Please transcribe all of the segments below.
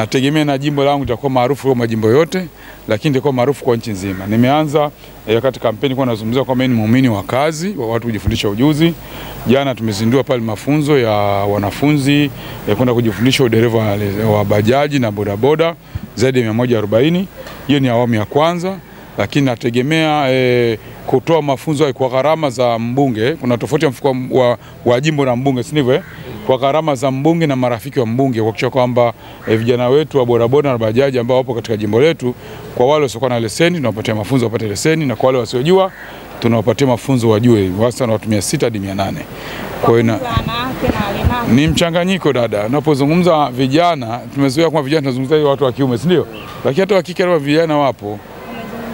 nategemea na jimbo langu litakuwa maarufu kwa majimbo yote, lakini litakuwa maarufu kwa nchi nzima. Nimeanza wakati kampeni kwa nazungumzia kwamba ni muumini wa kazi, wa watu kujifundisha ujuzi. Jana tumezindua pale mafunzo ya wanafunzi kwenda kujifundisha udereva wa bajaji na bodaboda zaidi ya 140. Hiyo ni awamu ya kwanza, lakini nategemea kutoa mafunzo kwa gharama za mbunge. Kuna tofauti ya mfuko wa jimbo na mbunge, si ndivyo? Kwa gharama za mbunge na marafiki wa mbunge, kuhakikisha kwamba vijana wetu wa bodaboda na bajaji ambao wapo katika jimbo letu, kwa wale wasiokuwa na leseni tunawapatia mafunzo wapate leseni, na kwa wale wasiojua tunawapatia mafunzo wajue, wastani watu 600 hadi 800. Kwa hiyo ni mchanganyiko dada. Unapozungumza vijana, tumezoea kwa vijana tunazungumzia watu wa kiume, si ndio? Lakini hata wa kike na vijana wapo.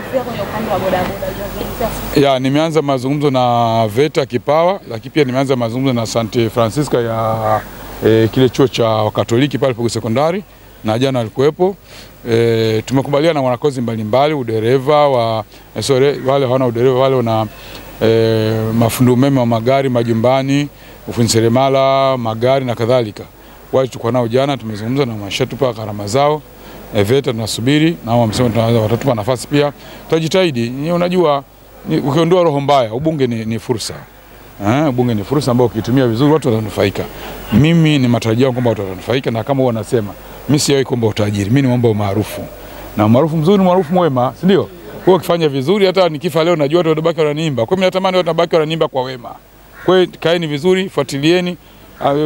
Kwenye upande wa bodaboda nimeanza mazungumzo na VETA Kipawa, lakini pia nimeanza mazungumzo na Sante Francisca ya kile chuo cha Wakatoliki pale Pugu Sekondari, na jana alikuwepo. Tumekubaliana na wanakozi mbalimbali, udereva wale hawana udereva, wale wana mafundi umeme wa magari majumbani, ufundi seremala, magari na kadhalika. Wale tulikuwa nao jana, tumezungumza na mashatupa gharama zao. VETA tunasubiri na wao wamesema watatupa nafasi pia. Tutajitahidi. Unajua ukiondoa roho mbaya, ubunge ni fursa. Ubunge ni fursa ambayo ukitumia vizuri watu watanufaika. Mimi ni matarajio yangu kwamba watu watanufaika, na kama wanasema mimi sijawahi kuomba utajiri, mimi ni muomba maarufu. Na maarufu mzuri, maarufu mwema, si ndio? Kwa ukifanya vizuri, hata nikifa leo najua watu watabaki wananiimba. Kwa hiyo mimi natamani watu watabaki wananiimba kwa wema. Kwa hiyo kaeni vizuri, fuatilieni.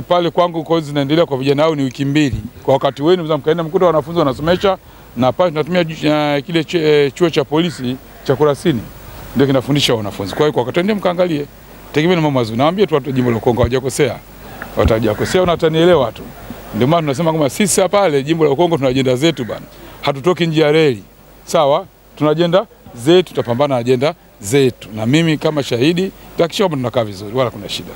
Pale kwangu kozi zinaendelea kwa vijana hao ni wiki 2. Kwa wakati wenu mkaenda mkuta wanafunzi wanasomesha, na pale tunatumia kile chuo cha polisi cha Kurasini ndio kinafundisha wanafunzi. Kwa hiyo kwa wakati ndio mkaangalie. Tegemea na mambo mazuri. Naambia tu watu jimbo la Kongo hawajakosea. Watajakosea na watanielewa tu. Ndio maana tunasema kama sisi hapa pale jimbo la Kongo tuna ajenda zetu bana. Hatutoki nje ya reli. Sawa? Tuna ajenda zetu, tutapambana na ajenda zetu. Na mimi kama shahidi tutahakikisha kwamba tunakaa vizuri wala kuna shida.